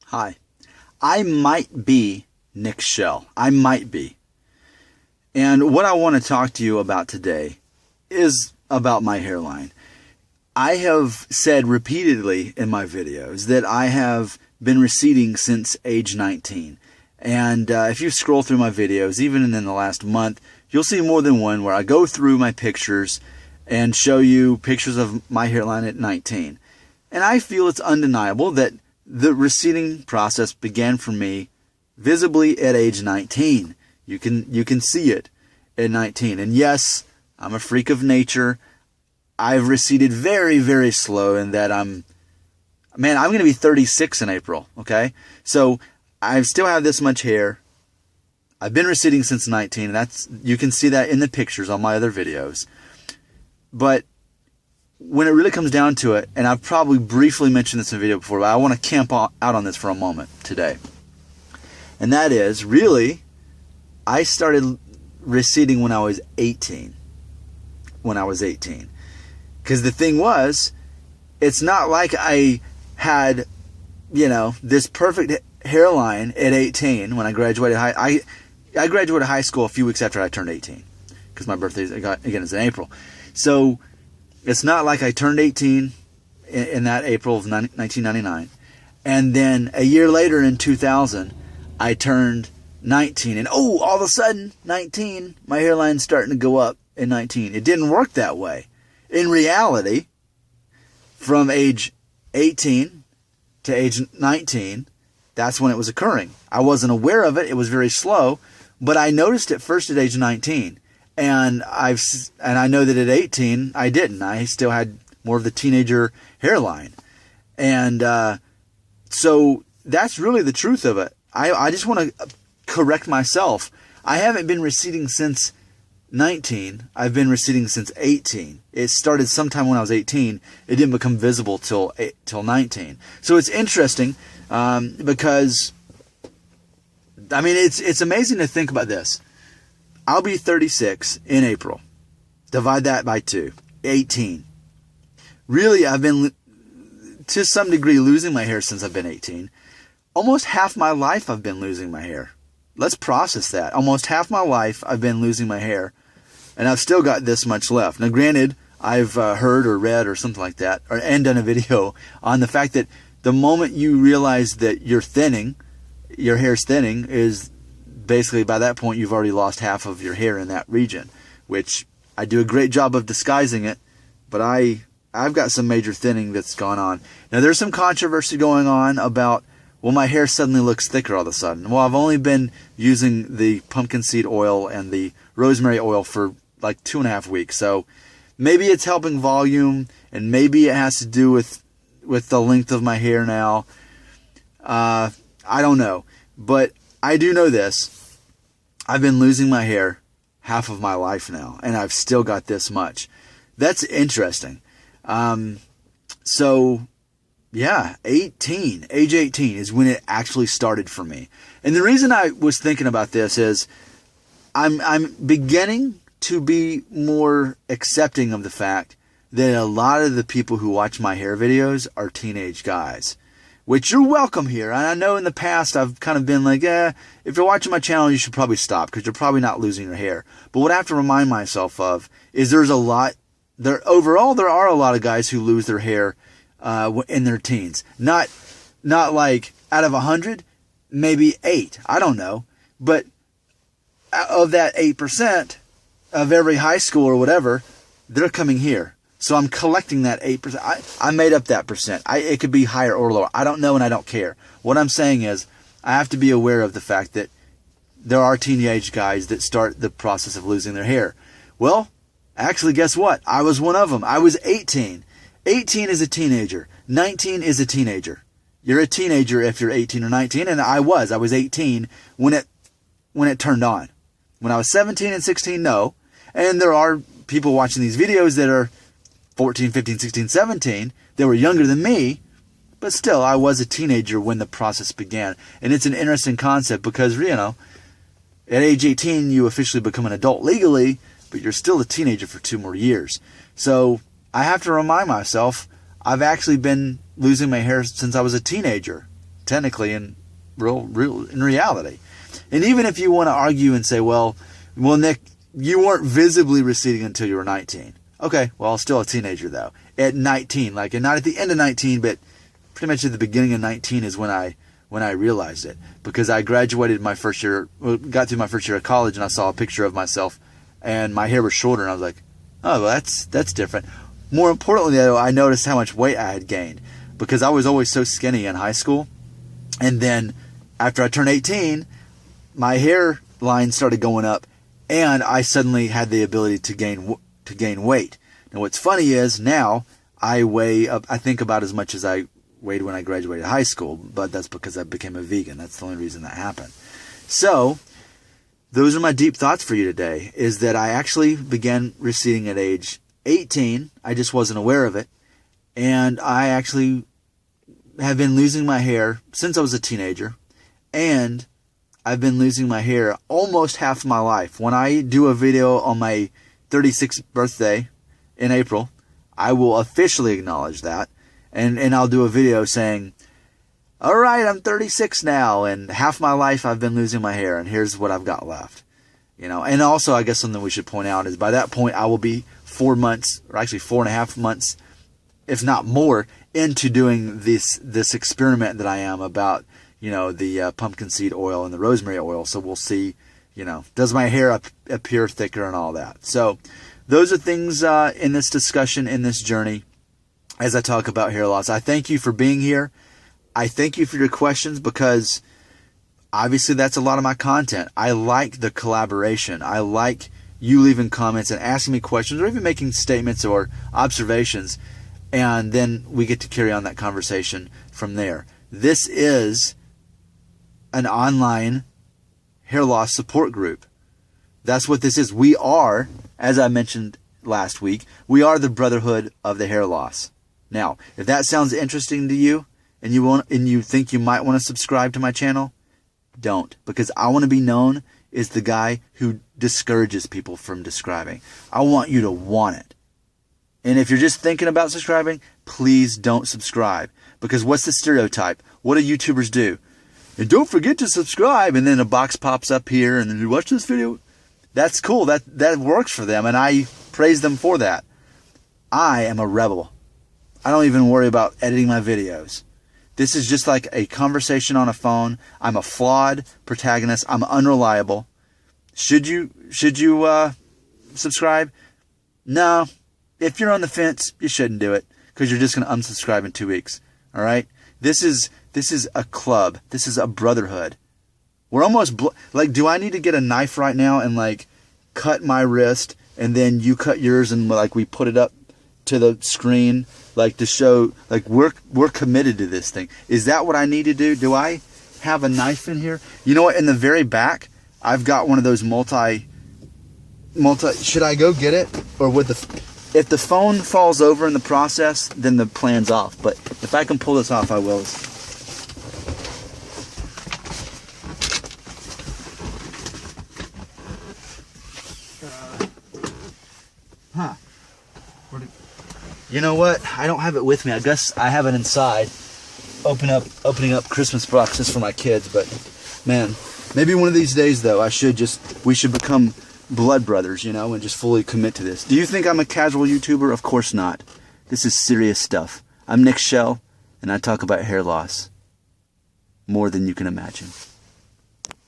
Hi. I might be Nick Shell. I might be. And what I want to talk to you about today is about my hairline. I have said repeatedly in my videos that I have been receding since age 19. And if you scroll through my videos, even in the last month, you'll see more than one where I go through my pictures and show you pictures of my hairline at 19. And I feel it's undeniable that the receding process began for me visibly at age 19. You can see it at 19. And yes, I'm a freak of nature. I've receded very, very slow in that I'm going to be 36 in April, okay? So I still have this much hair. I've been receding since 19, and you can see that in the pictures on my other videos. But when it really comes down to it, and I've probably briefly mentioned this in a video before, but I want to camp out on this for a moment today. And that is, really, I started receding when I was 18. Because the thing was, it's not like I had, this perfect hairline at 18 when I graduated I graduated high school a few weeks after I turned 18. Because my birthday, again, is in April. So it's not like I turned 18 in that April of 1999. And then a year later in 2000, I turned 19. And all of a sudden, 19, my hairline's starting to go up in 19. It didn't work that way. In reality, from age 18 to age 19, that's when it was occurring. I wasn't aware of it. It was very slow. But I noticed it first at age 19. And I know that at 18, I didn't. I still had more of the teenager hairline. And so that's really the truth of it. I just want to correct myself. I haven't been receding since 19. I've been receding since 18. It started sometime when I was 18. It didn't become visible till 19. So it's interesting because, it's amazing to think about this. I'll be 36 in April. Divide that by 2. 18. Really, I've been, to some degree, losing my hair since I've been 18. Almost half my life I've been losing my hair. Let's process that. Almost half my life I've been losing my hair. And I've still got this much left. Now, granted, I've heard or read or something like that, and done a video on the fact that the moment you realize that you're thinning, your hair's thinning, is basically by that point you've already lost half of your hair in that region, which I do a great job of disguising it, but I've got some major thinning that's gone on. Now there's some controversy going on about, well, my hair suddenly looks thicker all of a sudden. Well, I've only been using the pumpkin seed oil and the rosemary oil for like 2.5 weeks, so maybe it's helping volume, and maybe it has to do with the length of my hair now. I don't know, but I do know this. I've been losing my hair half of my life now, and I've still got this much. That's interesting. So, yeah, age 18 is when it actually started for me. And the reason I was thinking about this is I'm beginning to be more accepting of the fact that a lot of the people who watch my hair videos are teenage guys. Which you're welcome here. And I know in the past I've kind of been like, if you're watching my channel, you should probably stop because you're probably not losing your hair. But what I have to remind myself of is overall there are a lot of guys who lose their hair in their teens. Not like out of 100, maybe 8. I don't know. But of that 8% of every high school or whatever, they're coming here. So I'm collecting that 8%. I made up that percent. It could be higher or lower. I don't know, and I don't care. What I'm saying is I have to be aware of the fact that there are teenage guys that start the process of losing their hair. Well, actually, guess what? I was one of them. I was 18. 18 is a teenager. 19 is a teenager. You're a teenager if you're 18 or 19, and I was 18 when it turned on. When I was 17 and 16, no. And there are people watching these videos that are 14, 15, 16, 17, they were younger than me, but still, I was a teenager when the process began. And it's an interesting concept because, at age 18, you officially become an adult legally, but you're still a teenager for 2 more years. So I have to remind myself, I've actually been losing my hair since I was a teenager. technically in in reality. And even if you want to argue and say, well, Nick, you weren't visibly receding until you were 19. Okay, well, still a teenager though. At 19, like, and not at the end of 19, but pretty much at the beginning of 19 is when I realized it, because I graduated my first year, got through my first year of college, and I saw a picture of myself, and my hair was shorter, and I was like, oh, well, that's different. More importantly, though, I noticed how much weight I had gained, because I was always so skinny in high school, and then after I turned 18, my hairline started going up, and I suddenly had the ability to gain weight. And what's funny is now I weigh up, I think, about as much as I weighed when I graduated high school, but that's because I became a vegan. That's the only reason that happened. So those are my deep thoughts for you today, is that I actually began receding at age 18. I just wasn't aware of it. And I actually have been losing my hair since I was a teenager. And I've been losing my hair almost half my life. When I do a video on my 36th birthday in April, I will officially acknowledge that. And I'll do a video saying, all right, I'm 36 now, and half my life I've been losing my hair, and here's what I've got left. You know, and also I guess something we should point out is by that point I will be 4 months, or actually 4.5 months, if not more, into doing this experiment that I am about, you know, the pumpkin seed oil and the rosemary oil. So we'll see, you know, does my hair appear thicker and all that. So those are things in this discussion, in this journey, as I talk about hair loss. I thank you for being here. I thank you for your questions, because obviously that's a lot of my content. I like the collaboration. I like you leaving comments and asking me questions, or even making statements or observations, and then we get to carry on that conversation from there. This is an online hair loss support group. That's what this is. We are, as I mentioned last week, we are the Brotherhood of the Hair Loss. Now, if that sounds interesting to you, and you think you might want to subscribe to my channel, don't, because I want to be known as the guy who discourages people from subscribing. I want you to want it. And if you're just thinking about subscribing, please don't subscribe, because what's the stereotype? What do YouTubers do? And don't forget to subscribe, and then a box pops up here, and then you watch this video. That's cool. That works for them, and I praise them for that. I am a rebel. I don't even worry about editing my videos. This is just like a conversation on a phone. I'm a flawed protagonist. I'm unreliable. Should you subscribe? No. If you're on the fence, you shouldn't do it, because you're just going to unsubscribe in 2 weeks. All right? This is a club. This is a brotherhood. We're almost like, do I need to get a knife right now and like cut my wrist, and then you cut yours, and like we put it up to the screen, like to show like we're committed to this thing? Is that what I need to do? Do I have a knife in here? You know what? In the very back, I've got one of those multi. Should I go get it, or would if the phone falls over in the process, then the plan's off. But if I can pull this off, I will. You know what? I don't have it with me. I guess I have it inside. Opening up Christmas boxes for my kids. But man, maybe one of these days though, we should become blood brothers, you know, and just fully commit to this. Do you think I'm a casual YouTuber? Of course not. This is serious stuff. I'm Nick Shell, and I talk about hair loss more than you can imagine.